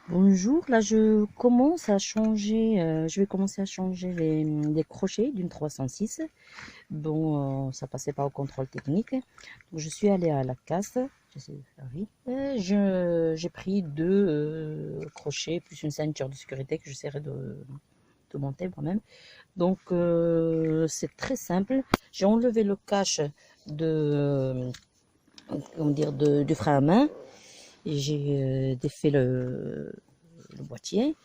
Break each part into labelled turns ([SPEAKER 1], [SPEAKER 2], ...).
[SPEAKER 1] Bonjour, là je commence à changer, je vais commencer à changer les crochets d'une 306. Bon, ça passait pas au contrôle technique. Donc, je suis allée à la casse, j'essaie de faire vite. J'ai pris deux crochets plus une ceinture de sécurité que j'essaierai de monter moi-même. Donc c'est très simple. J'ai enlevé le cache de, comment dire, du frein à main. J'ai défait le boîtier.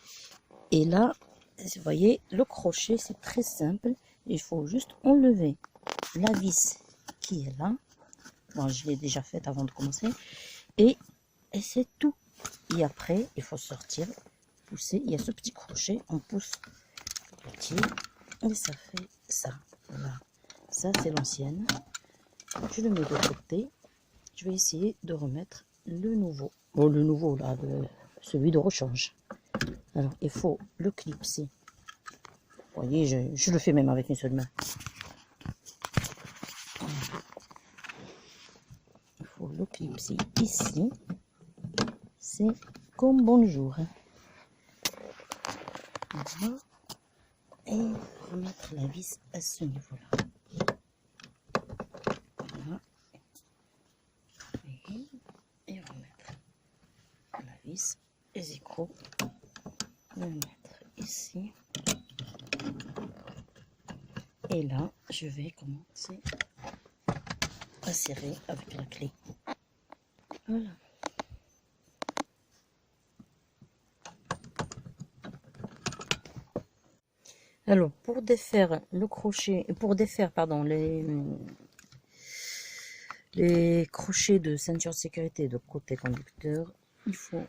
[SPEAKER 1] Et là, vous voyez, le crochet, c'est très simple. Il faut juste enlever la vis qui est là. Bon, je l'ai déjà faite avant de commencer. Et, et c'est tout. Et après, il faut sortir, pousser. Il y a ce petit crochet, on pousse le boîtier. Et ça fait ça. Voilà. Ça, c'est l'ancienne. Je le mets de côté. Je vais essayer de remettre le nouveau. Bon, le nouveau, là, celui de rechange. Alors, il faut le clipser. Vous voyez, je le fais même avec une seule main. Il faut le clipser ici. C'est comme bonjour. Voilà. Et remettre la vis à ce niveau-là. Voilà. Et remettre la vis et zécro. Le mettre ici. Et là, je vais commencer à serrer avec la clé. Voilà. Alors, pour défaire le crochet, pour défaire, pardon, les crochets de ceinture de sécurité de côté conducteur, il faut,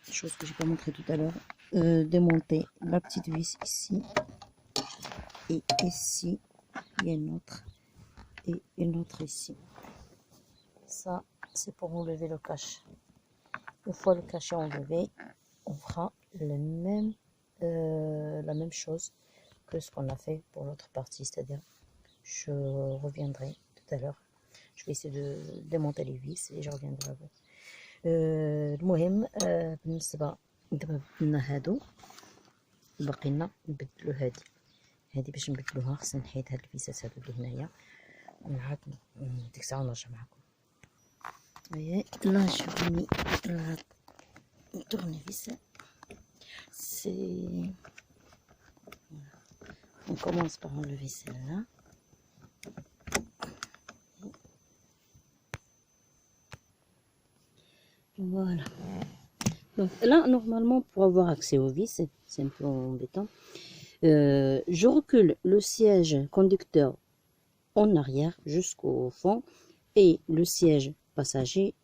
[SPEAKER 1] chose que j'ai pas montré tout à l'heure, démonter la petite vis ici. Et ici, il y a une autre. Et une autre ici. Ça, c'est pour enlever le cache. Une fois le cache enlevé, on fera la même chose que ce qu'on a fait pour l'autre partie, c'est-à-dire je reviendrai tout à l'heure. Je vais essayer de démonter les vis et je reviendrai à vous. المهم بالنسبة دابا بدلنا هادو باقي لنا نبدلو هادي باش نبدلوها خصنا نحيد هاد الفيسات هادو اللي هنايا ونعاود ديك الساعة ونرجع معكم. Là je finis la tournevis. C'est on commence par enlever celle-là. Voilà. Donc là, normalement, pour avoir accès aux vis, c'est un peu embêtant. Je recule le siège conducteur en arrière jusqu'au fond et le siège passager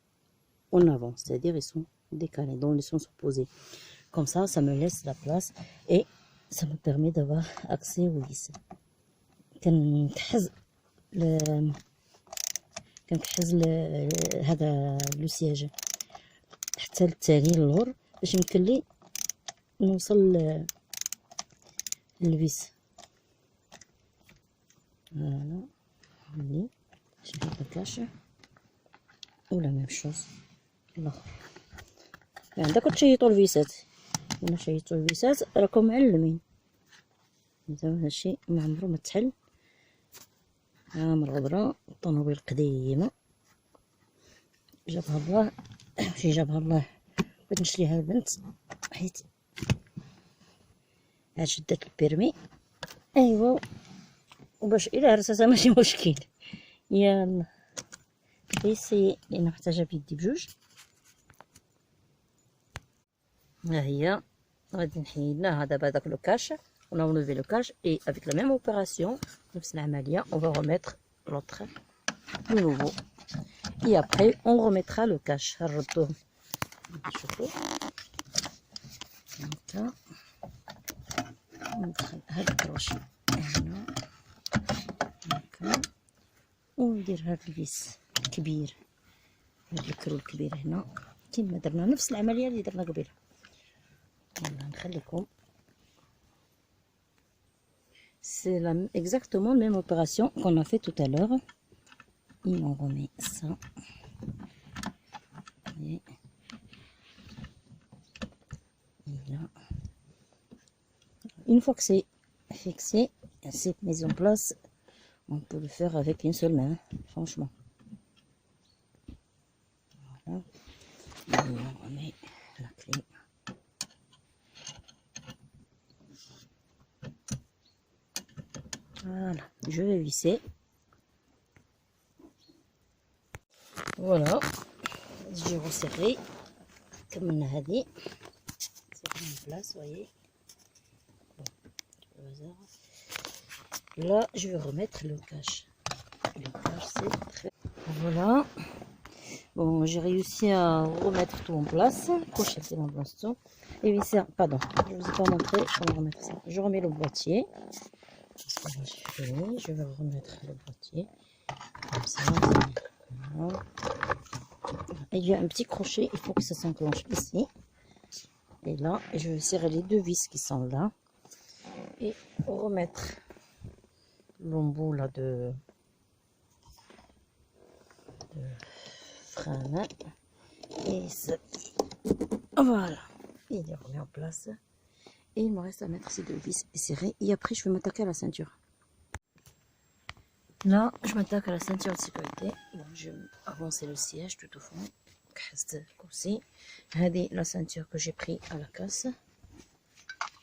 [SPEAKER 1] en avant, c'est-à-dire ils sont décalés, dans le sens opposé. Comme ça me laisse la place et ça me permet d'avoir accès aux vis. كنحز هذا لو سياج حتى للتالي للور باش يمكن لي نوصل للفيس. فوالا هاني باش نحيد الكاشة ولا ميم شوز الاخر. عندك تشيطوا الفيسات، الا شيطوا الفيسات راكم معلمين. مثلا هادشي معمرو ما تحل. عام الغبرة الطوموبيل قديمة جابها الله، ماشي جابها الله، بغيت نشريها البنت حيت عاد شدات البيرمي. ايوا وباش الى هرستها ماشي مشكل. يلا بيسي لأن محتاجة بيدي بجوج. ها هي غادي نحيد لها دابا داك لو كاش. On a enlevé le cache et avec la même opération, نفس العملية, on va remettre l'autre, le nouveau. Et après, on remettra le cache. هنردوه شوفوا هكا. ندخل هاد الكروشي هنا هكا وندير هاد الفيس الكبير، هاد الكرو الكبير هنا كيما درنا نفس العملية اللي درنا قبيله. يلا نخليكم. C'est exactement la même opération qu'on a fait tout à l'heure. Et on remet ça. Et une fois que c'est fixé, c'est mis en place, on peut le faire avec une seule main, franchement. Voilà. Et on remet la clé. Voilà, je vais visser. Voilà, j'ai resserré comme on a dit. C'est bien en place, voyez. Bon, là, je vais remettre le cache. Le cache, c'est très... Voilà. Bon, j'ai réussi à remettre tout en place. Crocheter en place tout. Et visser, pardon, je vous ai pas montré comment remettre ça. Je remets le boîtier. Parce que je suis fini. Je vais remettre le boîtier. Comme ça. Voilà. Et il y a un petit crochet, il faut que ça s'enclenche ici. Et là, je vais serrer les deux vis qui sont là. Et remettre l'embout là de frein à main. Et ça, voilà, il est remis en place. Et il me reste à mettre ces deux vis et serrer. Et après, je vais m'attaquer à la ceinture. Là, je m'attaque à la ceinture de sécurité. Bon, je vais avancer le siège tout au fond. Aussi, la ceinture que j'ai pris à la casse.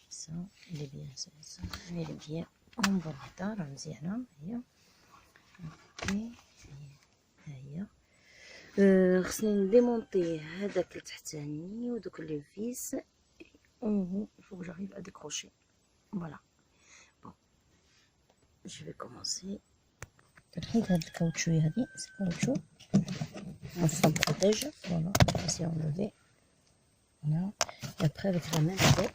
[SPEAKER 1] Ça, il est bien, ça, il est bien en bon état. Là, خصني نديمونتي هذاك التحتاني ودوك لي فيس il faut que j'arrive à décrocher. Voilà. Bon, je vais commencer. تنحيد هاد الكاوتشوي هادي سي كاوتشو ça me protège. Voilà, c'est enlevé. Voilà. Et après avec la même clé,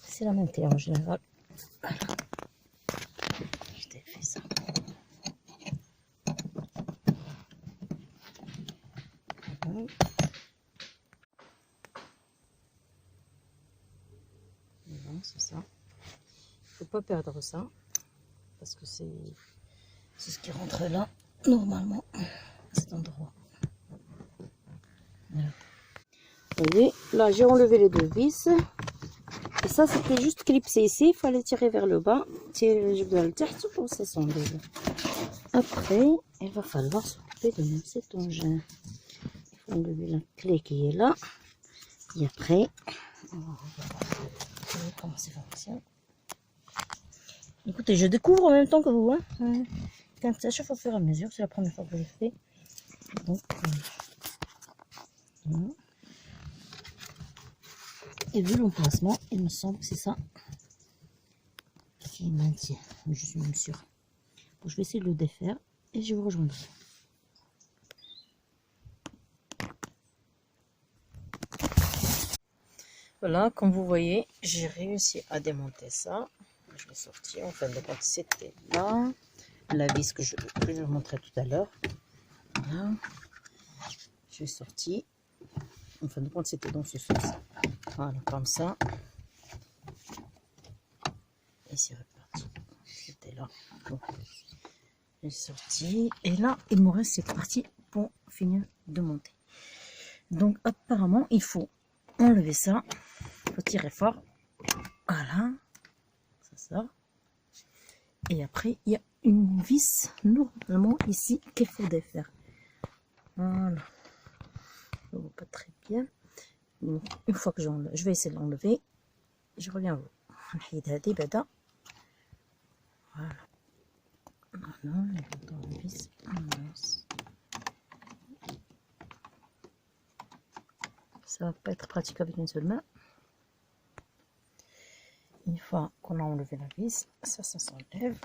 [SPEAKER 1] c'est la même clé en général. Voilà. Je t'ai fait ça. Voilà, c'est ça. Il faut pas perdre ça parce que c'est ce qui rentre là normalement à cet endroit. Voilà. Vous voyez, là j'ai enlevé les deux vis et ça c'était juste clipsé ici, il fallait tirer vers le bas, je dois le tirer pour ça s'enlever. Après il va falloir s'occuper de cet engin. Il faut enlever la clé qui est là et après on va voir comment ça fonctionne. Écoutez, je découvre en même temps que vous, hein. Quand ça chauffe au fur et à mesure, c'est la première fois que je le fais. Donc, voilà. Et vu l'emplacement, il me semble que c'est ça qui maintient. Je suis même sûre. Bon, je vais essayer de le défaire et je vous rejoindrai. Voilà, comme vous voyez, j'ai réussi à démonter ça. Je l'ai sorti, en fin de compte, c'était là. La vis que je vous montrais tout à l'heure. Voilà. J'ai sorti. En fin de compte, c'était dans ce sens. Voilà, comme ça. Et c'est reparti. C'était là. Bon. J'ai sorti. Et là, il me reste cette partie pour finir de monter. Donc, apparemment, il faut enlever ça. Il faut tirer fort. Voilà. Ça sort. Et après, il y a une vis, normalement, ici, qu'il faut défaire. Voilà. Je ne vois pas très bien. Donc, une fois que j'enlève, je vais essayer de l'enlever. Je reviens à vous. Voilà. Voilà, la vis. Ça va pas être pratique avec une seule main. Une fois qu'on a enlevé la vis, ça s'enlève.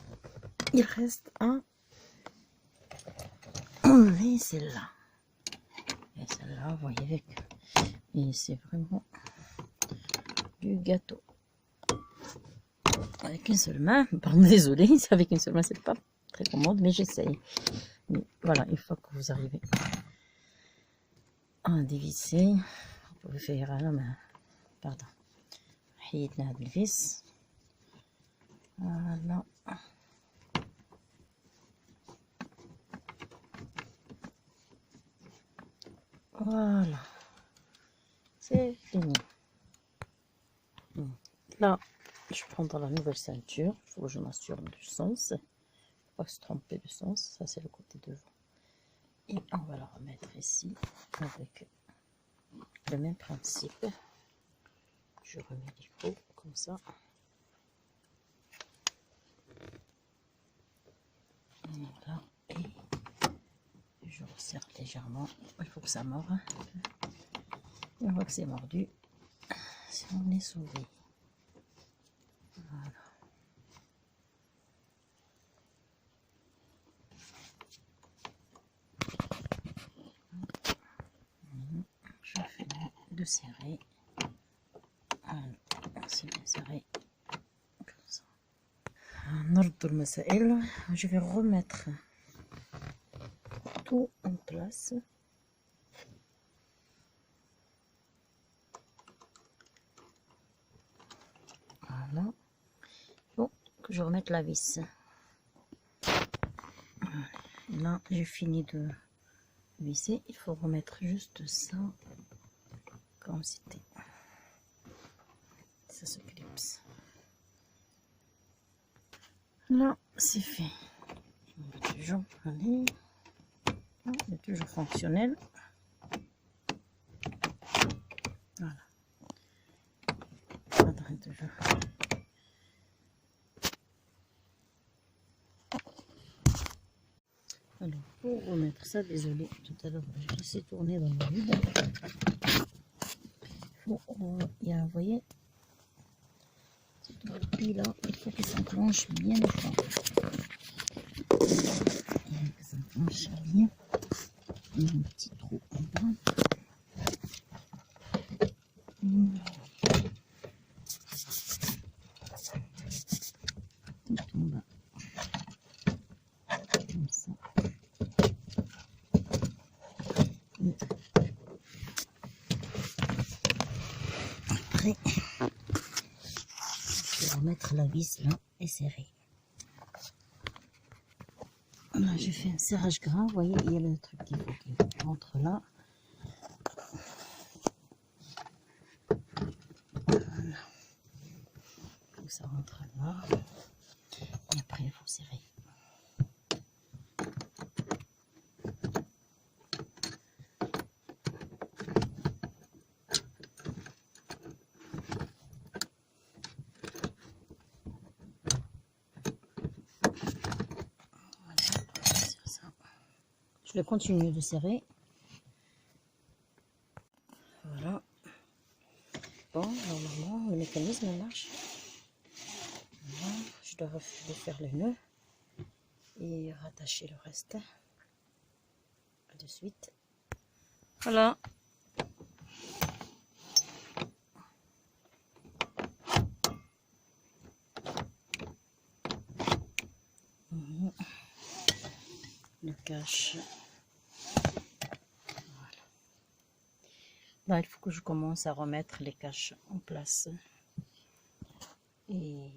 [SPEAKER 1] Il reste à enlever celle-là. Et celle-là, vous voyez avec. Et c'est vraiment du gâteau. Avec une seule main, pardon, désolé, avec une seule main, c'est pas très commode, mais j'essaye. Voilà, une fois que vous arrivez à dévisser, vous pouvez faire à la main. Pardon. حيدنا هاد الفيس. Voilà. Voilà. C'est fini. Là, je prends dans la nouvelle ceinture. Il faut que je m'assure du sens. Il ne faut pas se tromper de sens. Ça, c'est le côté devant. Et on va la remettre ici avec le même principe. Je remets l'icône comme ça. Voilà. Et je resserre légèrement. Il faut que ça morde. Une fois que c'est mordu, on est sauvé. Voilà. Je finis de serrer. Voilà. C'est bien serré. Comme ça. Je vais remettre tout en place. Voilà. Bon, que je remette la vis. Là, j'ai fini de visser. Il faut remettre juste ça comme c'était. Ça se clipse. Là, c'est fait. On va toujours aller. Il est toujours fonctionnel. Voilà. Faudrait toujours. Alors, pour remettre ça, désolé, tout à l'heure, j'ai laissé tourner dans le vide. Il y a, vous voyez, cette toupie là, il faut qu'elle s'enclenche bien fort. Il faut qu'elle s'enclenche bien. Il y a un petit trou en bas. Tout en bas. Comme ça. Après, je vais remettre la vis là et serrer. Là, j'ai fait un serrage gras. Vous voyez, il y a le truc qui rentre là. Voilà. Ça rentre là. Et après, il faut serrer. Je vais continuer de serrer. Voilà. Bon, normalement, le mécanisme marche. Voilà. Je dois refaire le nœud et rattacher le reste. De suite. Voilà. Le cache. Voilà. Là, il faut que je commence à remettre les caches en place. Et